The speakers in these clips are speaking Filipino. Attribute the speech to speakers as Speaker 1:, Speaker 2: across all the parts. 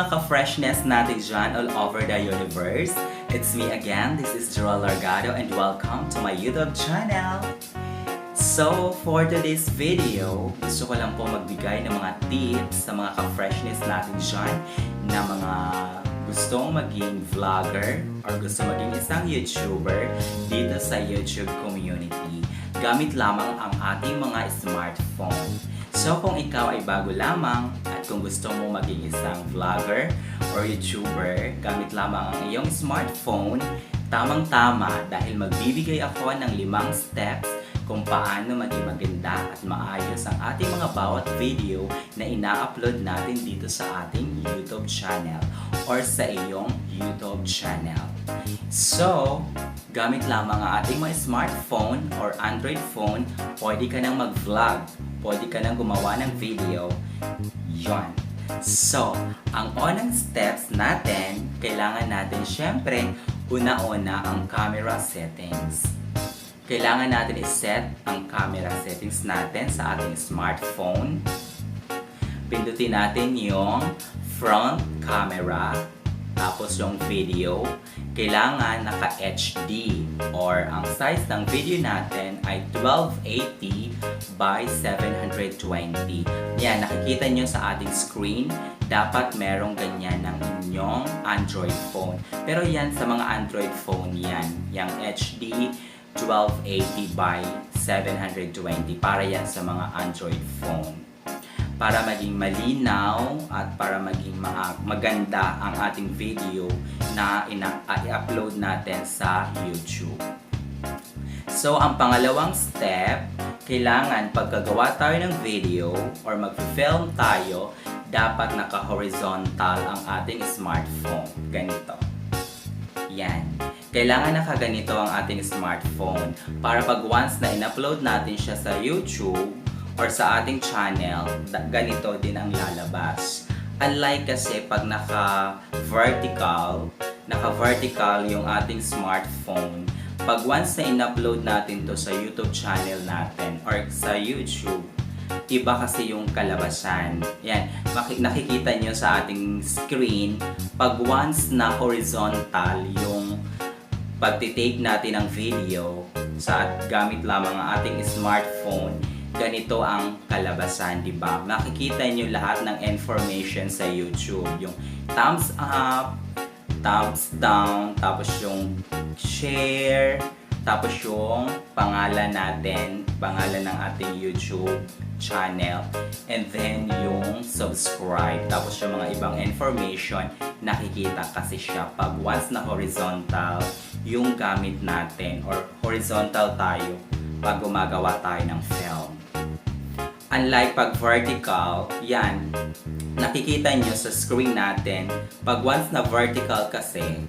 Speaker 1: mga ka-freshness natin dyan all over the universe. It's me again, this is Gerald and welcome to my YouTube channel. So, for today's video, gusto ko lang po magbigay ng mga tips sa mga ka-freshness natin dyan na mga gustong maging vlogger or gusto maging isang YouTuber dito sa YouTube community. Gamit lamang ang ating mga smartphone. So kung ikaw ay bago lamang at kung gusto mo maging isang vlogger or YouTuber, gamit lamang ang iyong smartphone, tamang-tama dahil magbibigay ako ng 5 steps kung paano maging maganda at maayos ang ating mga bawat video na ina-upload natin dito sa ating YouTube channel or sa iyong YouTube channel. So, gamit lamang ang ating mga smartphone or Android phone, pwede ka nang mag-vlog, pwede ka nang gumawa ng video. Yon. So, ang unang steps natin, kailangan natin syempre, una-una ang camera settings. Kailangan natin i-set ang camera settings natin sa ating smartphone. Pindutin natin yung front camera, tapos yung video. Kailangan naka-HD or ang size ng video natin ay 1280 by 720. Yan, nakikita nyo sa ating screen. Dapat merong ganyan ng inyong Android phone. Pero yan sa mga Android phone yan. Yung HD 1280 by 720 para yan sa mga Android phone. Para maging malinaw at para maging maganda ang ating video na i-upload natin sa YouTube. So, ang pangalawang step, kailangan pagkagawa tayo ng video or mag-film tayo, dapat naka-horizontal ang ating smartphone. Ganito. Yan. Kailangan nakaganito ang ating smartphone para pag once na in-upload natin siya sa YouTube or sa ating channel, ganito din ang lalabas. Unlike kasi pag naka-vertical yung ating smartphone, pag once na in-upload natin to sa YouTube channel natin or sa YouTube, iba kasi yung kalabasan. Yan, nakikita nyo sa ating screen, pag once na horizontal yung pagtitake natin ng video gamit lamang ang ating smartphone, ganito ang kalabasan, di ba? Makikita nyo lahat ng information sa YouTube. Yung thumbs up, thumbs down, tapos yung share, tapos yung pangalan natin, pangalan ng ating YouTube channel, and then yung subscribe, tapos yung mga ibang information, nakikita kasi siya pag once na horizontal yung gamit natin or horizontal tayo pag gumagawa tayo ng film. Unlike pag vertical, yan, nakikita nyo sa screen natin, pag once na vertical kasi,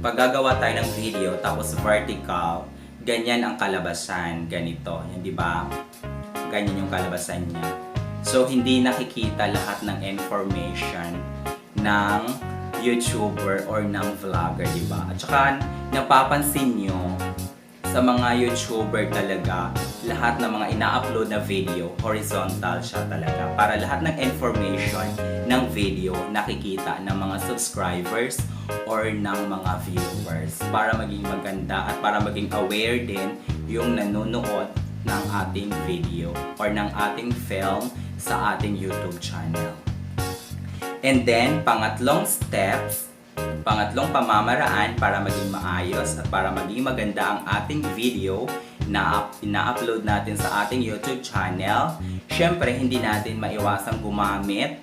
Speaker 1: pag gagawa tayo ng video tapos vertical, ganyan ang kalabasan, ganito, yan, di ba? Ganyan yung kalabasan niya. So, hindi nakikita lahat ng information ng YouTuber or ng vlogger, di ba? At saka, napapansin nyo, sa mga YouTuber talaga, lahat ng mga ina-upload na video, horizontal siya talaga. Para lahat ng information ng video nakikita ng mga subscribers or ng mga viewers. Para maging maganda at para maging aware din yung nanonood ng ating video or ng ating film sa ating YouTube channel. And then, pangatlong pamamaraan para maging maayos at para maging maganda ang ating video na ina-upload natin sa ating YouTube channel, syempre hindi natin maiwasang gumamit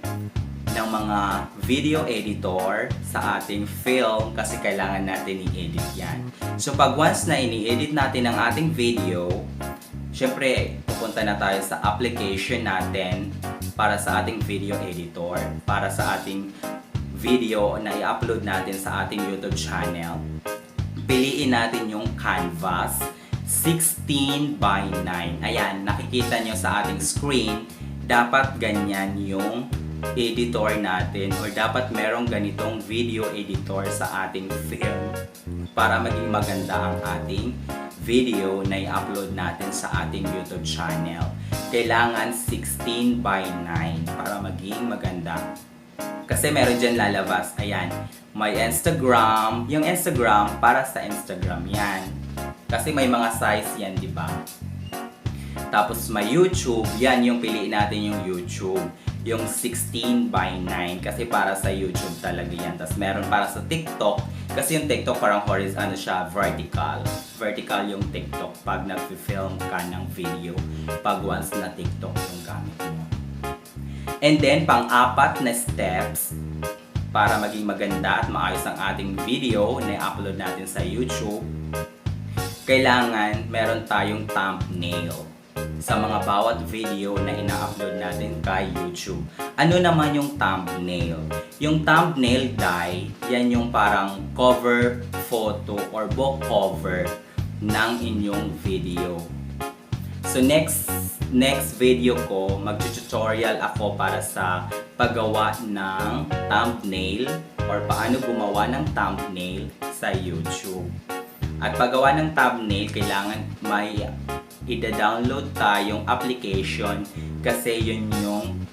Speaker 1: ng mga video editor sa ating film kasi kailangan natin i-edit yan. So pag once na ini-edit natin ang ating video, syempre pupunta na tayo sa application natin para sa ating video editor, para sa ating video na i-upload natin sa ating YouTube channel. Piliin natin yung canvas 16 by 9. Ayan, nakikita nyo sa ating screen, dapat ganyan yung editor natin or dapat merong ganitong video editor sa ating film para maging maganda ang ating video na i-upload natin sa ating YouTube channel. Kailangan 16 by 9 para maging maganda Kasi meron dyan lalabas. Ayan. May Instagram. Yung Instagram, para sa Instagram yan. Kasi may mga size yan, di ba? Tapos may YouTube. Yan yung piliin natin yung YouTube. Yung 16 by 9. Kasi para sa YouTube talaga yan. Tapos meron para sa TikTok. Kasi yung TikTok parang horizontal siya, vertical. Vertical yung TikTok pag nag-film ka ng video. Pag once na TikTok yung gamit mo. And then, pang-apat na steps para maging maganda at maayos ang ating video na i-upload natin sa YouTube. Kailangan meron tayong thumbnail sa mga bawat video na ina-upload natin kay YouTube. Ano naman yung thumbnail? Yung thumbnail yan yung parang cover photo or book cover ng inyong video. So next video ko, mag-tutorial ako para sa paggawa ng thumbnail or paano gumawa ng thumbnail sa YouTube. At paggawa ng thumbnail, kailangan may ida-download tayong application kasi yun yung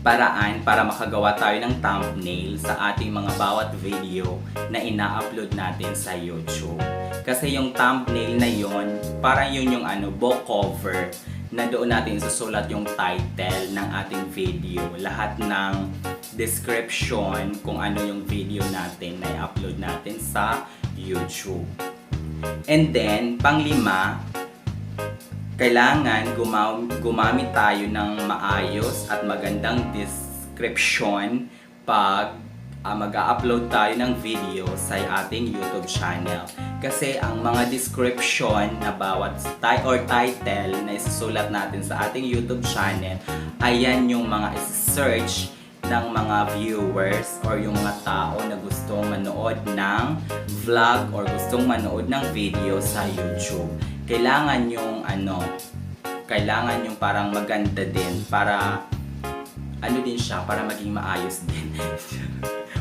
Speaker 1: paraan para makagawa tayo ng thumbnail sa ating mga bawat video na ina-upload natin sa YouTube. Kasi yung thumbnail na yun, parang yun yung book cover na doon natin isusulat yung title ng ating video. Lahat ng description kung ano yung video natin na i-upload natin sa YouTube. And then, pang-lima, kailangan gumamit tayo ng maayos at magandang description pag mag-upload tayo ng video sa ating YouTube channel. Kasi ang mga description na bawat title na isusulat natin sa ating YouTube channel, ayan yung mga search ng mga viewers or yung mga tao na gustong manood ng vlog or gustong manood ng video sa YouTube. Kailangan yung kailangan yung parang maganda din para din siya, para maging maayos din.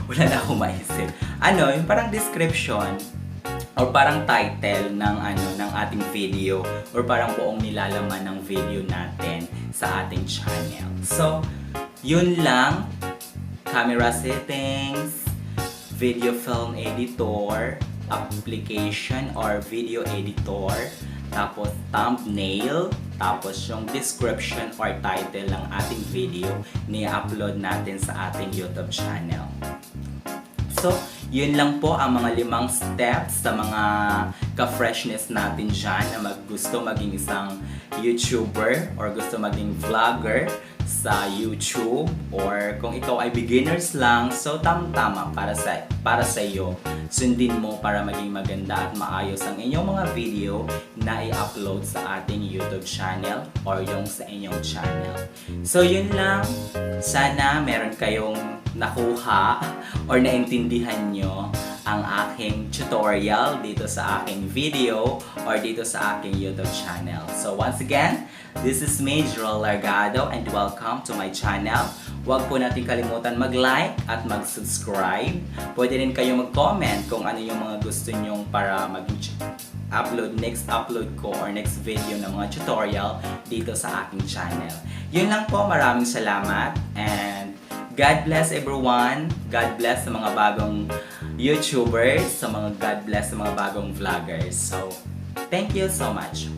Speaker 1: Wala na akong maisip. Yung parang description or parang title ng ng ating video or parang buong nilalaman ng video natin sa ating channel. So, yun lang. Camera settings, video film editor, application or video editor, tapos thumbnail, tapos yung description or title ng ating video ni-upload natin sa ating YouTube channel. So, yun lang po ang mga 5 steps sa mga ka-freshness natin dyan na gusto maging isang YouTuber or gusto maging vlogger sa YouTube, or kung ikaw ay beginners lang, so tama para sa iyo. Sundin mo para maging maganda at maayos ang inyong mga video na i-upload sa ating YouTube channel or yung sa inyong channel. So yun lang. Sana meron kayong nakuha or naintindihan nyo ang aking tutorial dito sa aking video or dito sa aking YouTube channel. So once again, this is me, Gerald and welcome to my channel. Huwag po natin kalimutan mag-like at mag-subscribe. Pwede rin kayo mag-comment kung ano yung mga gusto nyong para next upload ko or next video ng mga tutorial dito sa aking channel. Yun lang po, maraming salamat and God bless everyone. God bless sa mga bagong YouTubers, God bless sa mga bagong vloggers. So, thank you so much.